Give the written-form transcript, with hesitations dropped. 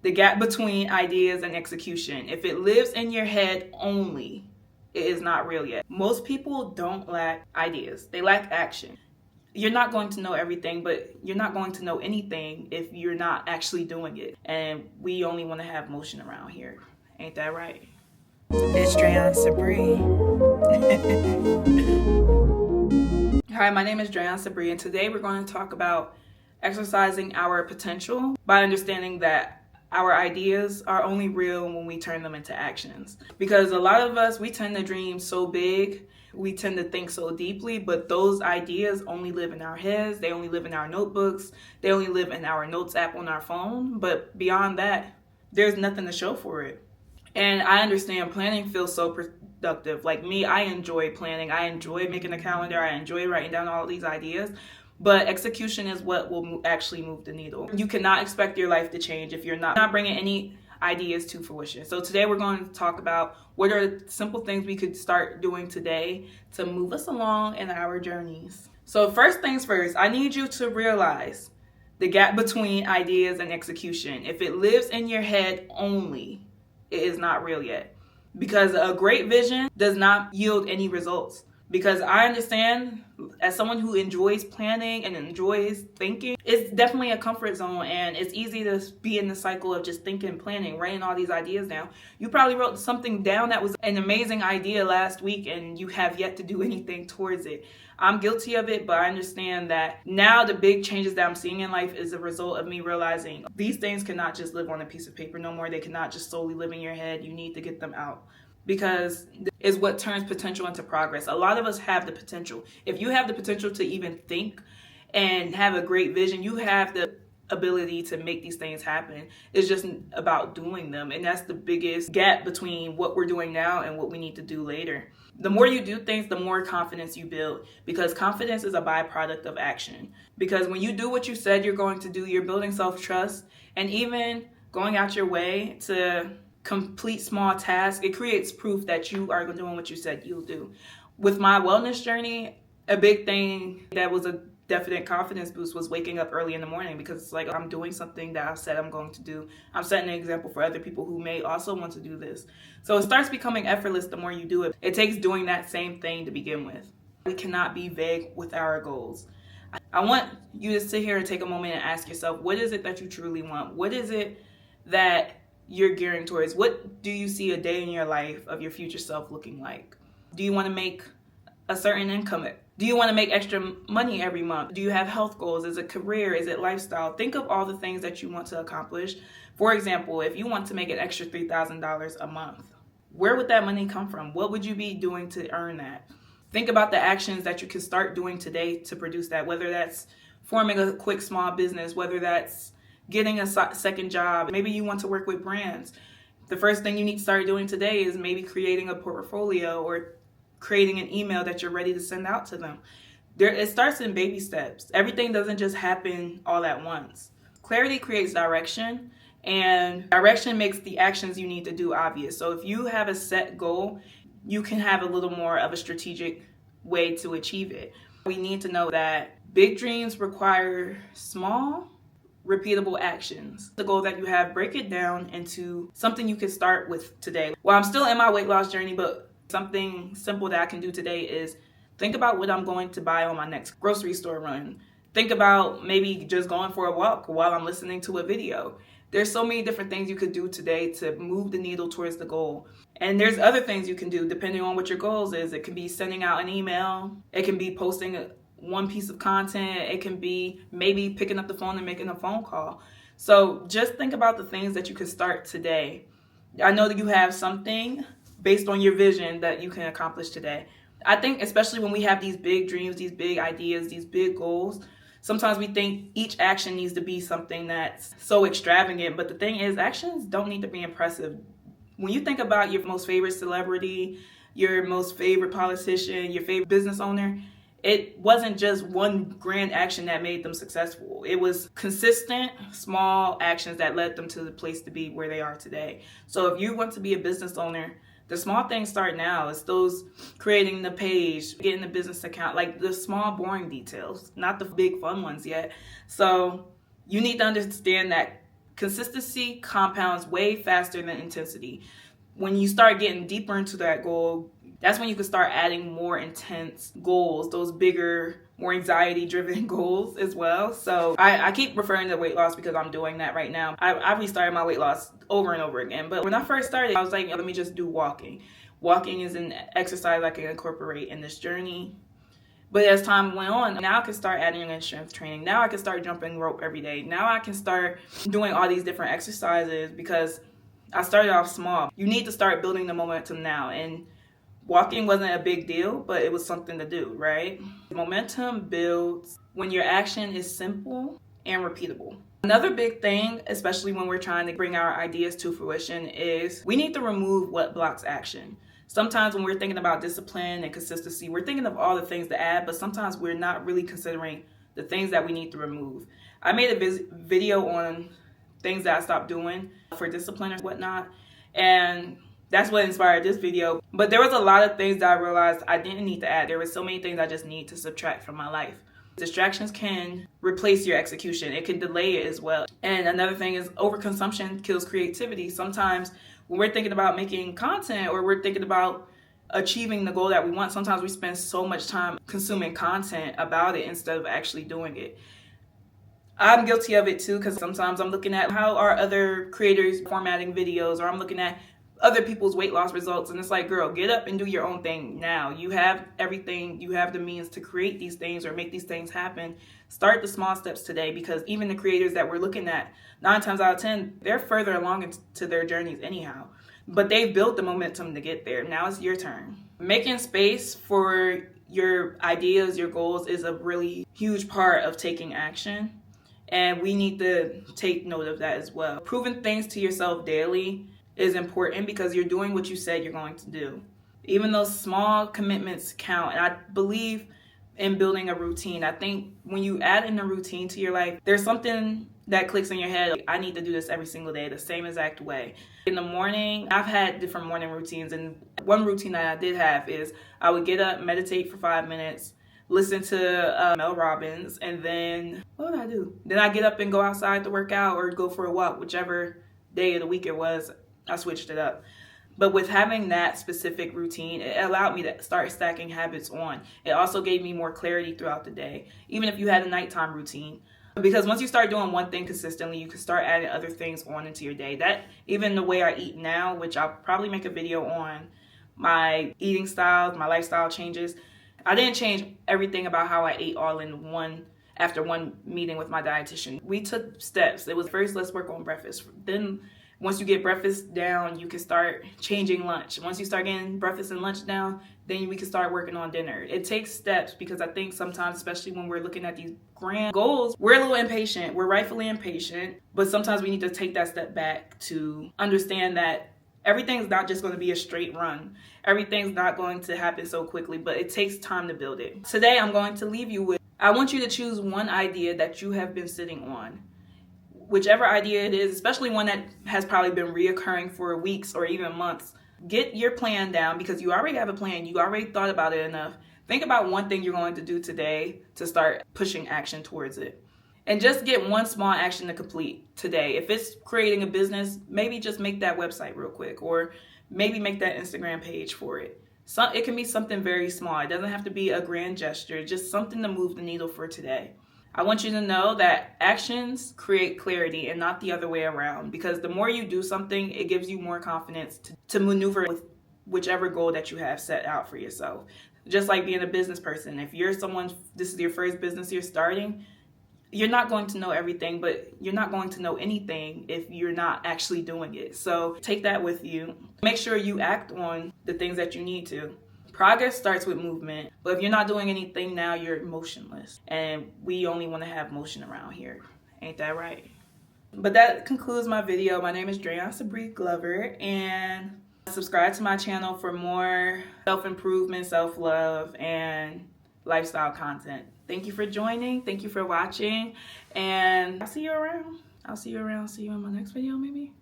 The gap between ideas and execution. If it lives in your head only, it is not real yet. Most people don't lack ideas, they lack action. You're not going to know everything, but you're not going to know anything if you're not actually doing it. And we only want to have motion around here. Ain't that right? It's Dreon Sabri. Hi, my name is Dreon Sabri, and today we're going to talk about exercising our potential by understanding that our ideas are only real when we turn them into actions. Because a lot of us, we tend to dream so big, we tend to think so deeply, but those ideas only live in our heads, they only live in our notebooks, they only live in our notes app on our phone, but beyond that, there's nothing to show for it. And I understand planning feels so productive. Like me, I enjoy planning, I enjoy making a calendar, I enjoy writing down all these ideas. But execution is what will actually move the needle. You cannot expect your life to change if you're not bringing any ideas to fruition. So today we're going to talk about what are simple things we could start doing today to move us along in our journeys. So first things first, I need you to realize the gap between ideas and execution. If it lives in your head only, it is not real yet. Because a great vision does not yield any results. Because I understand, as someone who enjoys planning and enjoys thinking, it's definitely a comfort zone, and it's easy to be in the cycle of just thinking, planning, writing all these ideas down. You probably wrote something down that was an amazing idea last week and you have yet to do anything towards it. I'm guilty of it, but I understand that now the big changes that I'm seeing in life is a result of me realizing these things cannot just live on a piece of paper no more. They cannot just solely live in your head. You need to get them out. Because is what turns potential into progress. A lot of us have the potential. If you have the potential to even think and have a great vision, you have the ability to make these things happen. It's just about doing them. And that's the biggest gap between what we're doing now and what we need to do later. The more you do things, the more confidence you build, because confidence is a byproduct of action. Because when you do what you said you're going to do, you're building self-trust, and even going out your way to complete small tasks, it creates proof that you are doing what you said you'll do. With my wellness journey, a big thing that was a definite confidence boost was waking up early in the morning, because it's like I'm doing something that I've said I'm going to do. I'm setting an example for other people who may also want to do this. So it starts becoming effortless the more you do it. It takes doing that same thing to begin with. We cannot be vague with our goals. I want you to sit here and take a moment and ask yourself, what is it that you truly want? What is it that you're gearing towards? What do you see a day in your life of your future self looking like? Do you want to make a certain income? Do you want to make extra money every month? Do you have health goals? Is it career? Is it lifestyle? Think of all the things that you want to accomplish. For example, if you want to make an extra $3,000 a month, where would that money come from? What would you be doing to earn that? Think about the actions that you can start doing today to produce that, whether that's forming a quick small business, whether that's getting a second job. Maybe you want to work with brands. The first thing you need to start doing today is maybe creating a portfolio or creating an email that you're ready to send out to them. It starts in baby steps. Everything doesn't just happen all at once. Clarity creates direction, and direction makes the actions you need to do obvious. So if you have a set goal, you can have a little more of a strategic way to achieve it. We need to know that big dreams require small, repeatable actions. The goal that you have, break it down into something you can start with today. Well, I'm still in my weight loss journey, but something simple that I can do today is think about what I'm going to buy on my next grocery store run. Think about maybe just going for a walk while I'm listening to a video. There's so many different things you could do today to move the needle towards the goal. And there's other things you can do depending on what your goals is. It can be sending out an email. It can be posting one piece of content. It can be maybe picking up the phone and making a phone call. So just think about the things that you can start today. I know that you have something based on your vision that you can accomplish today. I think especially when we have these big dreams, these big ideas, these big goals, sometimes we think each action needs to be something that's so extravagant. But the thing is, actions don't need to be impressive. When you think about your most favorite celebrity, your most favorite politician, your favorite business owner, it wasn't just one grand action that made them successful. It was consistent, small actions that led them to the place to be where they are today. So if you want to be a business owner, the small things start now. It's those creating the page, getting the business account, like the small, boring details, not the big, fun ones yet. So you need to understand that Consistency compounds way faster than intensity. When you start getting deeper into that goal, that's when you can start adding more intense goals, those bigger, more anxiety-driven goals as well. So I keep referring to weight loss because I'm doing that right now. I restarted my weight loss over and over again. But when I first started, I was like, let me just do walking. Walking is an exercise I can incorporate in this journey. But as time went on, now I can start adding in strength training. Now I can start jumping rope every day. Now I can start doing all these different exercises because I started off small. You need to start building the momentum now. And walking wasn't a big deal, but it was something to do, right? Momentum builds when your action is simple and repeatable. Another big thing, especially when we're trying to bring our ideas to fruition, is we need to remove what blocks action. Sometimes when we're thinking about discipline and consistency, we're thinking of all the things to add, but sometimes we're not really considering the things that we need to remove. I made a video on things that I stopped doing for discipline or whatnot, and that's what inspired this video. But there was a lot of things that I realized I didn't need to add. There were so many things I just need to subtract from my life. Distractions can replace your execution. It can delay it as well. And another thing is overconsumption kills creativity. Sometimes when we're thinking about making content or we're thinking about achieving the goal that we want, sometimes we spend so much time consuming content about it instead of actually doing it. I'm guilty of it too, because sometimes I'm looking at how are other creators formatting videos, or I'm looking at other people's weight loss results, and it's like, girl, get up and do your own thing now. You have everything, you have the means to create these things or make these things happen. Start the small steps today, because even the creators that we're looking at, 9 times out of 10, they're further along into their journeys anyhow. But they've built the momentum to get there. Now it's your turn. Making space for your ideas, your goals is a really huge part of taking action. And we need to take note of that as well. Proving things to yourself daily is important because you're doing what you said you're going to do. Even those small commitments count. And I believe in building a routine. I think when you add in a routine to your life, there's something that clicks in your head. Like, I need to do this every single day, the same exact way. In the morning, I've had different morning routines. And one routine that I did have is I would get up, meditate for 5 minutes, listen to Mel Robbins, and then what would I do? Then I get up and go outside to work out or go for a walk, whichever day of the week it was. I switched it up. But with having that specific routine, it allowed me to start stacking habits on. It also gave me more clarity throughout the day, even if you had a nighttime routine. Because once you start doing one thing consistently, you can start adding other things on into your day. That, even the way I eat now, which I'll probably make a video on my eating styles, my lifestyle changes. I didn't change everything about how I ate all in one after one meeting with my dietitian. We took steps. It was first, let's work on breakfast. Then once you get breakfast down, you can start changing lunch. Once you start getting breakfast and lunch down, then we can start working on dinner. It takes steps, because I think sometimes, especially when we're looking at these grand goals, we're a little impatient. We're rightfully impatient, but sometimes we need to take that step back to understand that everything's not just going to be a straight run. Everything's not going to happen so quickly, but it takes time to build it. Today, I'm going to leave you with, I want you to choose one idea that you have been sitting on. Whichever idea it is, especially one that has probably been reoccurring for weeks or even months, get your plan down, because you already have a plan. You already thought about it enough. Think about one thing you're going to do today to start pushing action towards it. And just get one small action to complete today. If it's creating a business, maybe just make that website real quick, or maybe make that Instagram page for it. It can be something very small. It doesn't have to be a grand gesture, just something to move the needle for today. I want you to know that actions create clarity and not the other way around, because the more you do something, it gives you more confidence to maneuver with whichever goal that you have set out for yourself. Just like being a business person. If you're someone, this is your first business you're starting, you're not going to know everything, but you're not going to know anything if you're not actually doing it. So take that with you. Make sure you act on the things that you need to. Progress starts with movement, but if you're not doing anything now, you're motionless. And we only want to have motion around here. Ain't that right? But that concludes my video. My name is Dre'Ansa Bree Glover, and subscribe to my channel for more self-improvement, self-love, and lifestyle content. Thank you for joining. Thank you for watching, and I'll see you around. See you in my next video, maybe.